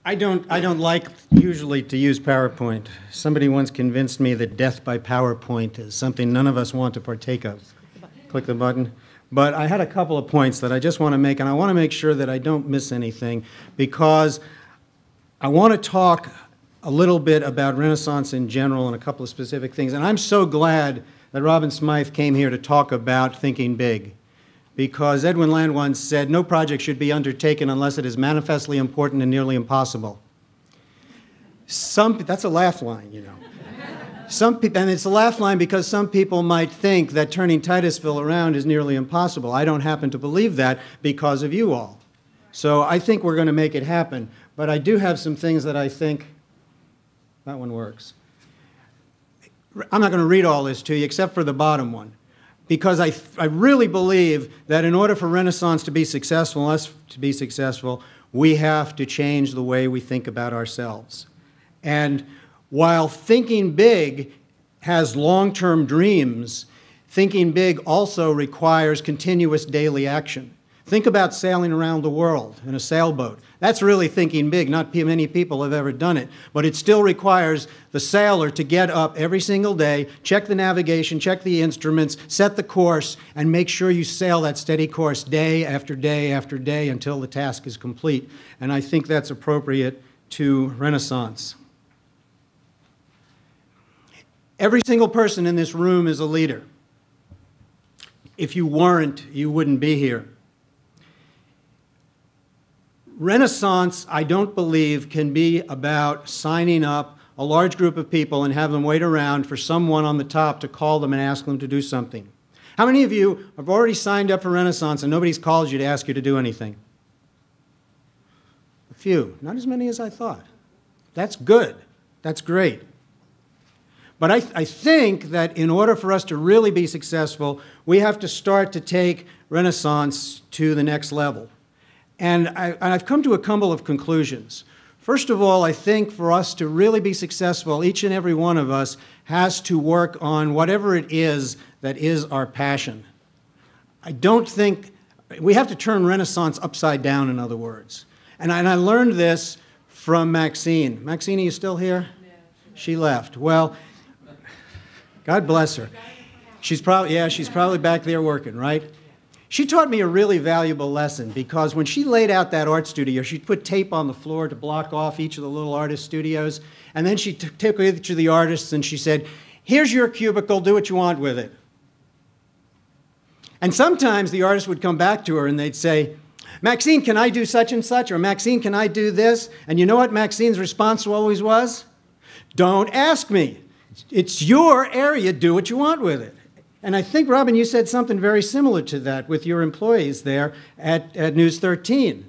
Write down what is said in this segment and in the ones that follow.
I don't like usually to use PowerPoint. Somebody once convinced me that death by PowerPoint is something none of us want to partake of. Click the button. But I had a couple of points that I just want to make, and I want to make sure that I don't miss anything, because I want to talk a little bit about Renaissance in general and a couple of specific things. And I'm so glad that Robin Smythe came here to talk about thinking big, because Edwin Land once said, no project should be undertaken unless it is manifestly important and nearly impossible. That's a laugh line, you know. And it's a laugh line because some people might think that turning Titusville around is nearly impossible. I don't happen to believe that because of you all. So I think we're going to make it happen. But I do have some things that I think, that one works. I'm not going to read all this to you except for the bottom one, because I really believe that in order for Renaissance to be successful, us to be successful, we have to change the way we think about ourselves. And while thinking big has long-term dreams, thinking big also requires continuous daily action. Think about sailing around the world in a sailboat. That's really thinking big. Not many people have ever done it, but it still requires the sailor to get up every single day, check the navigation, check the instruments, set the course, and make sure you sail that steady course day after day after day until the task is complete. And I think that's appropriate to Renaissance. Every single person in this room is a leader. If you weren't, you wouldn't be here. Renaissance, I don't believe, can be about signing up a large group of people and have them wait around for someone on the top to call them and ask them to do something. How many of you have already signed up for Renaissance and nobody's called you to ask you to do anything? A few. Not as many as I thought. That's good. That's great. But I think that in order for us to really be successful, we have to start to take Renaissance to the next level. And I've come to a couple of conclusions. First of all, I think for us to really be successful, each and every one of us has to work on whatever it is that is our passion. I don't think, we have to turn Renaissance upside down, in other words. And I learned this from Maxine. Maxine, are you still here? She left. Well, God bless her. She's probably back there working, right? She taught me a really valuable lesson, because when she laid out that art studio, she'd put tape on the floor to block off each of the little artist studios, and then she took each of the artists and she said, here's your cubicle, do what you want with it. And sometimes the artist would come back to her and they'd say, Maxine, can I do such and such? Or Maxine, can I do this? And you know what Maxine's response always was? Don't ask me. It's your area, do what you want with it. And I think, Robin, you said something very similar to that with your employees there at News 13,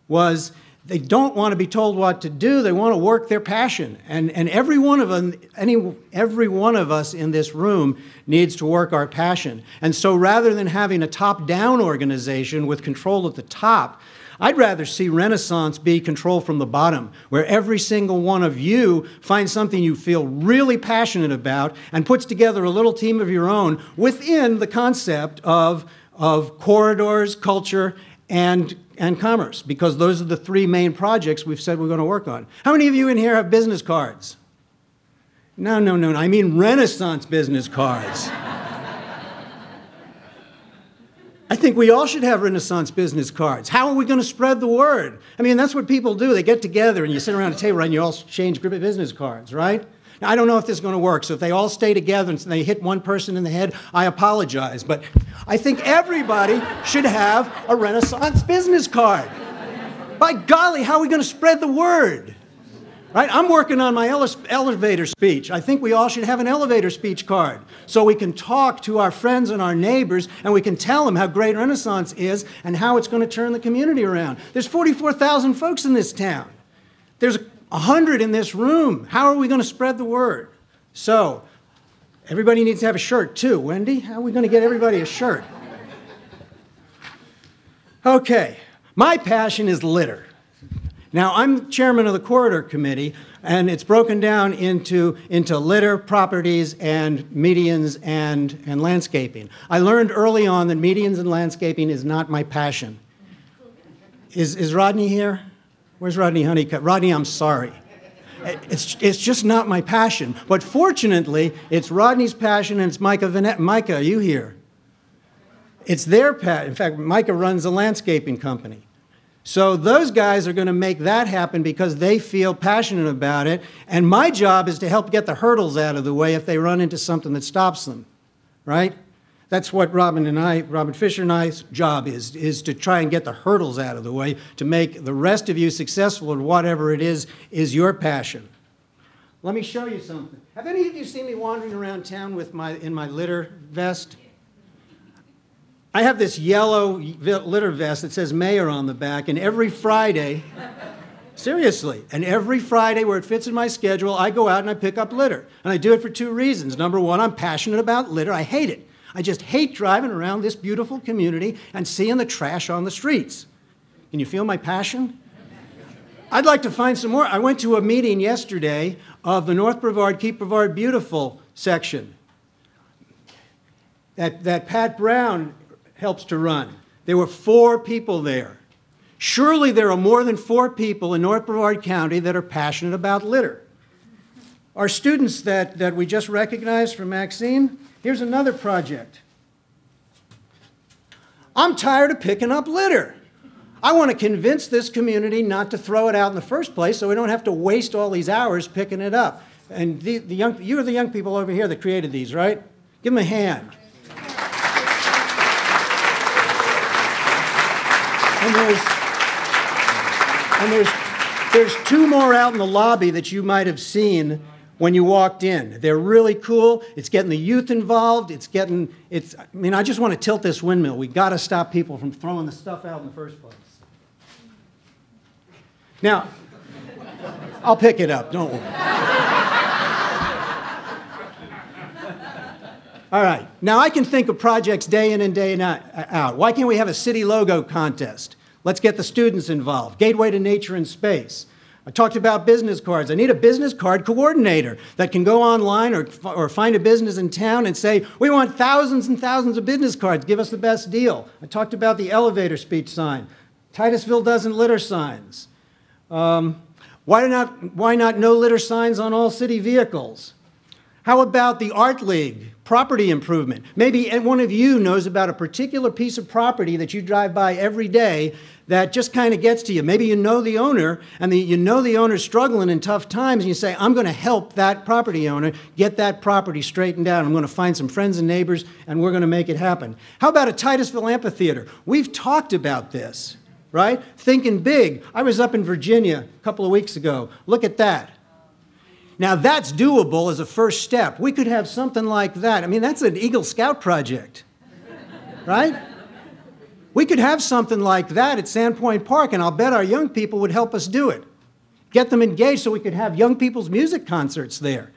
was they don't want to be told what to do, they want to work their passion. And every one of them, every one of us in this room needs to work our passion. And so rather than having a top-down organization with control at the top, I'd rather see Renaissance be control from the bottom, where every single one of you finds something you feel really passionate about and puts together a little team of your own within the concept of corridors, culture, and commerce, because those are the three main projects we've said we're going to work on. How many of you in here have business cards? No, I mean Renaissance business cards. I think we all should have Renaissance business cards. How are we going to spread the word? I mean, that's what people do. They get together and you sit around a table and you all exchange business cards, right? Now, I don't know if this is going to work, so if they all stay together and they hit one person in the head, I apologize. But I think everybody should have a Renaissance business card. By golly, how are we going to spread the word? Right? I'm working on my elevator speech. I think we all should have an elevator speech card so we can talk to our friends and our neighbors and we can tell them how great Renaissance is and how it's going to turn the community around. There's 44,000 folks in this town. There's 100 in this room. How are we going to spread the word? So, everybody needs to have a shirt too. Wendy, how are we going to get everybody a shirt? Okay, my passion is litter. Now, I'm chairman of the Corridor Committee, and it's broken down into litter, properties, and medians and landscaping. I learned early on that medians and landscaping is not my passion. Is Rodney here? Where's Rodney Honeycutt? Rodney, I'm sorry. It's just not my passion. But fortunately, it's Rodney's passion and it's Micah, are you here? It's their passion. In fact, Micah runs a landscaping company. So those guys are going to make that happen because they feel passionate about it. And my job is to help get the hurdles out of the way if they run into something that stops them, right? That's what Robin Fisher and I's job is to try and get the hurdles out of the way to make the rest of you successful in whatever it is your passion. Let me show you something. Have any of you seen me wandering around town with in my litter vest? I have this yellow litter vest that says mayor on the back, and every Friday, seriously, and every Friday where it fits in my schedule, I go out and I pick up litter. And I do it for two reasons. Number one, I'm passionate about litter. I hate it. I just hate driving around this beautiful community and seeing the trash on the streets. Can you feel my passion? I'd like to find some more. I went to a meeting yesterday of the North Brevard, Keep Brevard Beautiful section that Pat Brown helps to run. There were 4 people there. Surely there are more than 4 people in North Brevard County that are passionate about litter. Our students that we just recognized from Maxine, here's another project. I'm tired of picking up litter. I want to convince this community not to throw it out in the first place so we don't have to waste all these hours picking it up. And you are the young people over here that created these, right? Give them a hand. And there's 2 more out in the lobby that you might have seen when you walked in. They're really cool. It's getting the youth involved. I mean, I just want to tilt this windmill. We've got to stop people from throwing the stuff out in the first place. Now, I'll pick it up, don't worry. All right. Now, I can think of projects day in and day out. Why can't we have a city logo contest? Let's get the students involved. Gateway to Nature and Space. I talked about business cards. I need a business card coordinator that can go online or find a business in town and say, we want thousands and thousands of business cards. Give us the best deal. I talked about the elevator speech sign. Titusville doesn't litter signs. Why not no litter signs on all city vehicles? How about the Art League, property improvement? Maybe one of you knows about a particular piece of property that you drive by every day that just kind of gets to you. Maybe you know the owner, and you know the owner's struggling in tough times, and you say, I'm going to help that property owner get that property straightened out. I'm going to find some friends and neighbors, and we're going to make it happen. How about a Titusville amphitheater? We've talked about this, right? Thinking big. I was up in Virginia a couple of weeks ago. Look at that. Now, that's doable as a first step. We could have something like that. I mean, that's an Eagle Scout project, right? We could have something like that at Sandpoint Park, and I'll bet our young people would help us do it. Get them engaged so we could have young people's music concerts there.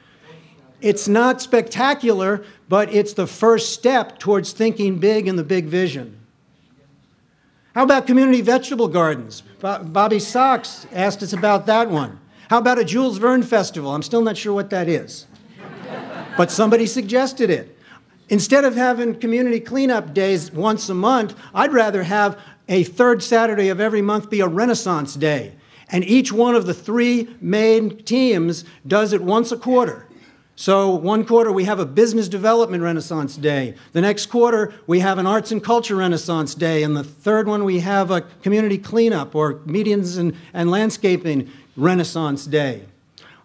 It's not spectacular, but it's the first step towards thinking big and the big vision. How about community vegetable gardens? Bobby Socks asked us about that one. How about a Jules Verne festival? I'm still not sure what that is. But somebody suggested it. Instead of having community cleanup days once a month, I'd rather have a third Saturday of every month be a Renaissance Day. And each one of the 3 main teams does it once a quarter. So one quarter we have a business development Renaissance Day. The next quarter we have an arts and culture Renaissance Day. And the third one we have a community cleanup or medians and landscaping Renaissance Day.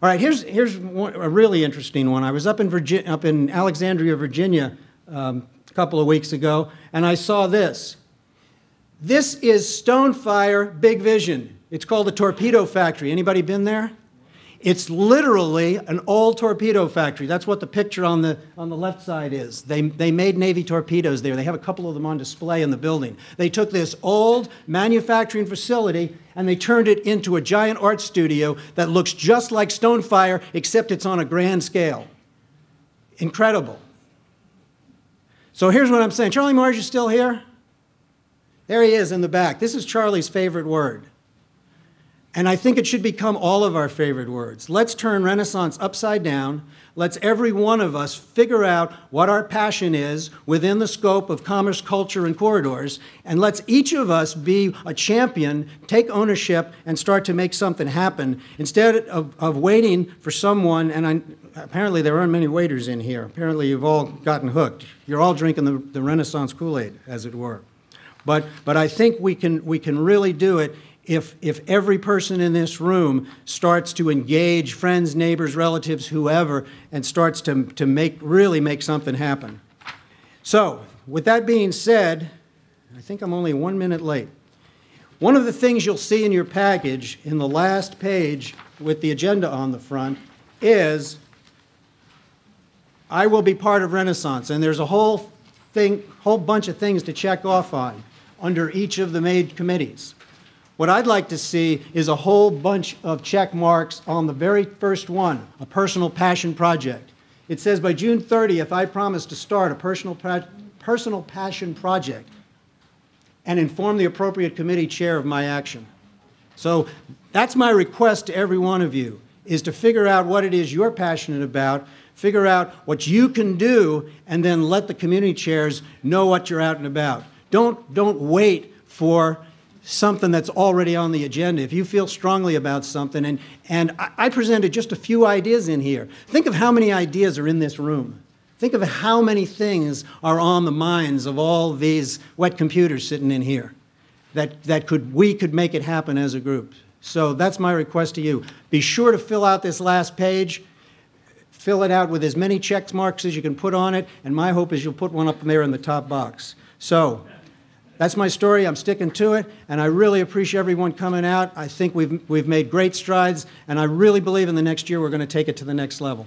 All right, here's a really interesting one. I was up in Alexandria, Virginia, a couple of weeks ago, and I saw this. This is Stonefire Big Vision. It's called the Torpedo Factory. Anybody been there? It's literally an old torpedo factory. That's what the picture on the left side is. They made Navy torpedoes there. They have a couple of them on display in the building. They took this old manufacturing facility and they turned it into a giant art studio that looks just like Stonefire, except it's on a grand scale. Incredible. So here's what I'm saying. Charlie Marsh is still here? There he is in the back. This is Charlie's favorite word. And I think it should become all of our favorite words. Let's turn Renaissance upside down. Let's every one of us figure out what our passion is within the scope of commerce, culture, and corridors. And let's each of us be a champion, take ownership, and start to make something happen. Instead of waiting for someone, and apparently there aren't many waiters in here. Apparently you've all gotten hooked. You're all drinking the Renaissance Kool-Aid, as it were. But I think we can really do it if every person in this room starts to engage friends, neighbors, relatives, whoever, and starts to really make something happen. So, with that being said, I think I'm only 1 minute late. One of the things you'll see in your package in the last page with the agenda on the front is I will be part of Renaissance, and there's a whole bunch of things to check off on under each of the made committees. What I'd like to see is a whole bunch of check marks on the very first one, a personal passion project. It says by June 30th, I promise to start a personal passion project and inform the appropriate committee chair of my action. So that's my request to every one of you, is to figure out what it is you're passionate about, figure out what you can do, and then let the community chairs know what you're out and about. Don't wait for something that's already on the agenda. If you feel strongly about something, and I presented just a few ideas in here. Think of how many ideas are in this room. Think of how many things are on the minds of all these wet computers sitting in here that we could make it happen as a group. So that's my request to you. Be sure to fill out this last page. Fill it out with as many check marks as you can put on it, and my hope is you'll put one up there in the top box. So that's my story. I'm sticking to it, and I really appreciate everyone coming out. I think we've made great strides, and I really believe in the next year we're going to take it to the next level.